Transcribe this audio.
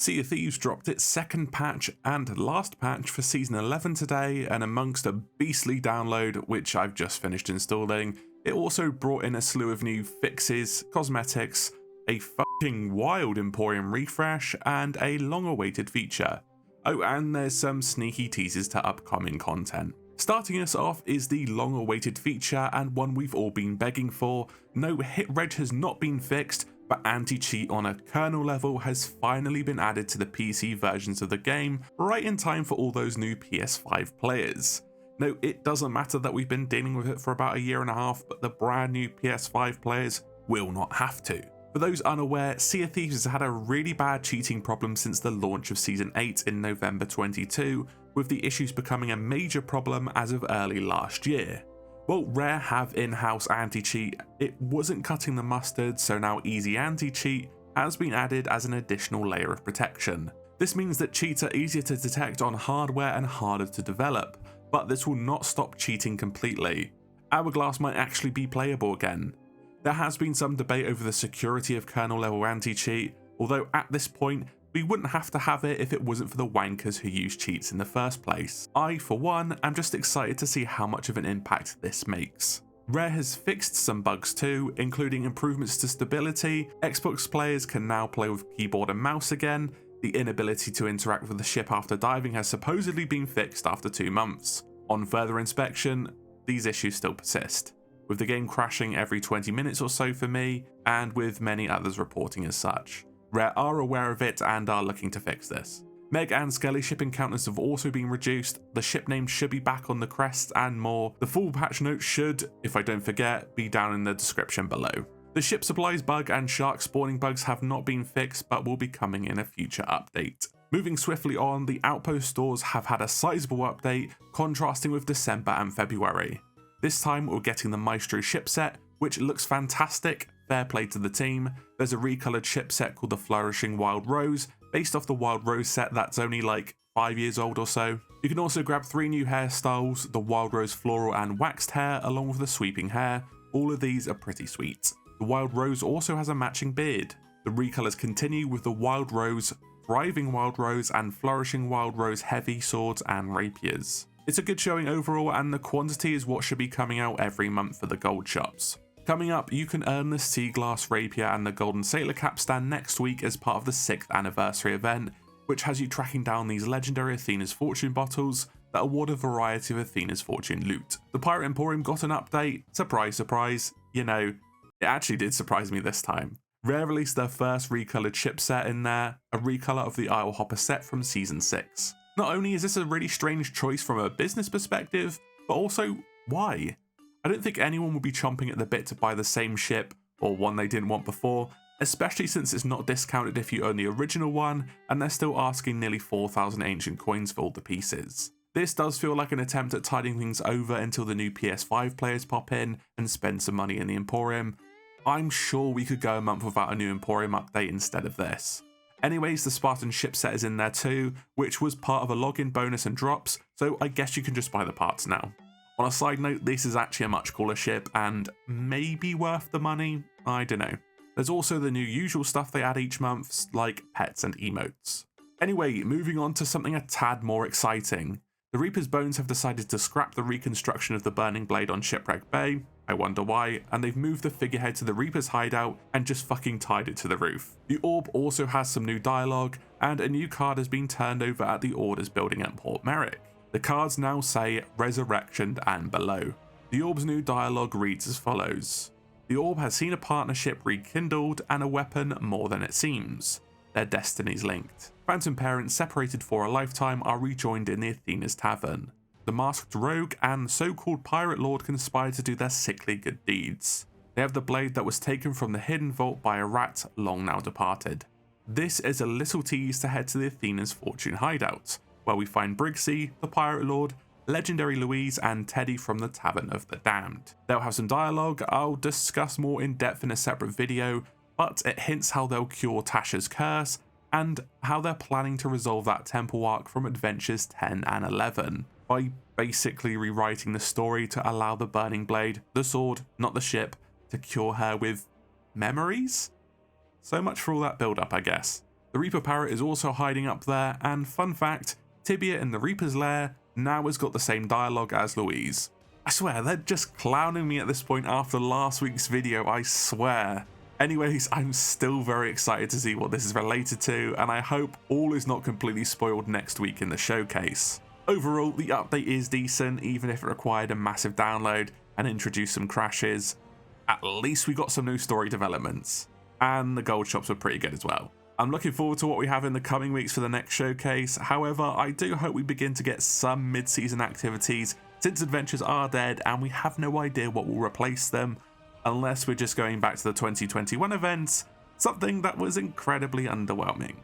Sea of Thieves dropped its second patch and last patch for Season 11 today, and amongst a beastly download which I've just finished installing, it also brought in a slew of new fixes, cosmetics, a fucking wild Emporium refresh, and a long-awaited feature. Oh, and there's some sneaky teasers to upcoming content. Starting us off is the long-awaited feature and one we've all been begging for. No hit reg has not been fixed, but anti-cheat on a kernel level has finally been added to the PC versions of the game, right in time for all those new PS5 players. No, it doesn't matter that we've been dealing with it for about a year and a half, but the brand new PS5 players will not have to. For those unaware, Sea of Thieves has had a really bad cheating problem since the launch of Season 8 in November 22, with the issues becoming a major problem as of early last year. Well, Rare have in-house anti-cheat. It wasn't cutting the mustard, so now easy anti-cheat has been added as an additional layer of protection. This means that cheats are easier to detect on hardware and harder to develop, but this will not stop cheating completely. Hourglass might actually be playable again. There has been some debate over the security of kernel level anti-cheat, although at this point, we wouldn't have to have it if it wasn't for the wankers who use cheats in the first place. I, for one, am just excited to see how much of an impact this makes. Rare has fixed some bugs too, including improvements to stability. Xbox players can now play with keyboard and mouse again. The inability to interact with the ship after diving has supposedly been fixed after 2 months. On further inspection, these issues still persist, with the game crashing every 20 minutes or so for me, and with many others reporting as such. Rare are aware of it and are looking to fix this. Meg and Skelly ship encounters have also been reduced, the ship name should be back on the crest and more. The full patch notes should, if I don't forget, be down in the description below. The ship supplies bug and shark spawning bugs have not been fixed but will be coming in a future update. Moving swiftly on, the Outpost stores have had a sizable update, contrasting with December and February. This time we're getting the Maestro ship set, which looks fantastic, fair play to the team. There's a recolored ship set called the Flourishing Wild Rose, based off the Wild Rose set that's only like 5 years old or so. You can also grab 3 new hairstyles, the Wild Rose floral and waxed hair, along with the sweeping hair. All of these are pretty sweet. The Wild Rose also has a matching beard. The recolors continue with the Wild Rose, Thriving Wild Rose and Flourishing Wild Rose heavy swords and rapiers. It's a good showing overall, and the quantity is what should be coming out every month for the gold shops. Coming up, you can earn the Sea Glass Rapier and the Golden Sailor Capstan next week as part of the 6th anniversary event, which has you tracking down these legendary Athena's Fortune bottles that award a variety of Athena's Fortune loot. The Pirate Emporium got an update. Surprise, surprise. You know, it actually did surprise me this time. Rare released their first recolored ship set in there, a recolor of the Isle Hopper set from Season 6. Not only is this a really strange choice from a business perspective, but also, why? I don't think anyone would be chomping at the bit to buy the same ship, or one they didn't want before, especially since it's not discounted if you own the original one, and they're still asking nearly 4,000 ancient coins for all the pieces. This does feel like an attempt at tiding things over until the new PS5 players pop in and spend some money in the Emporium. I'm sure we could go a month without a new Emporium update instead of this. Anyways, the Spartan ship set is in there too, which was part of a login bonus and drops, so I guess you can just buy the parts now. On a side note, this is actually a much cooler ship and maybe worth the money, I don't know. There's also the new usual stuff they add each month, like pets and emotes. Anyway, moving on to something a tad more exciting. The Reaper's Bones have decided to scrap the reconstruction of the Burning Blade on Shipwreck Bay, I wonder why, and they've moved the figurehead to the Reaper's hideout and just fucking tied it to the roof. The orb also has some new dialogue, and a new card has been turned over at the Orders building at Port Merrick. The cards now say Resurrection and below. The orb's new dialogue reads as follows. The orb has seen a partnership rekindled and a weapon more than it seems. Their destinies linked. Phantom parents separated for a lifetime are rejoined in the Athena's Tavern. The masked rogue and so-called pirate lord conspire to do their sickly good deeds. They have the blade that was taken from the hidden vault by a rat long now departed. This is a little tease to head to the Athena's Fortune hideout, where we find Briggsy, the pirate lord, legendary Louise and Teddy from the Tavern of the Damned. They'll have some dialogue I'll discuss more in depth in a separate video, but it hints how they'll cure Tasha's curse and how they're planning to resolve that temple arc from Adventures 10 and 11 by basically rewriting the story to allow the Burning Blade, the sword, not the ship, to cure her with memories? So much for all that build up, I guess. The Reaper Parrot is also hiding up there, and fun fact, Tibia in the Reaper's lair now has got the same dialogue as Louise. I swear, they're just clowning me at this point after last week's video, I swear. Anyways, I'm still very excited to see what this is related to, and I hope all is not completely spoiled next week in the showcase. Overall, the update is decent, even if it required a massive download and introduced some crashes. At least we got some new story developments, and the gold shops were pretty good as well. I'm looking forward to what we have in the coming weeks for the next showcase. However, I do hope we begin to get some mid-season activities, since adventures are dead and we have no idea what will replace them, unless we're just going back to the 2021 events, something that was incredibly underwhelming.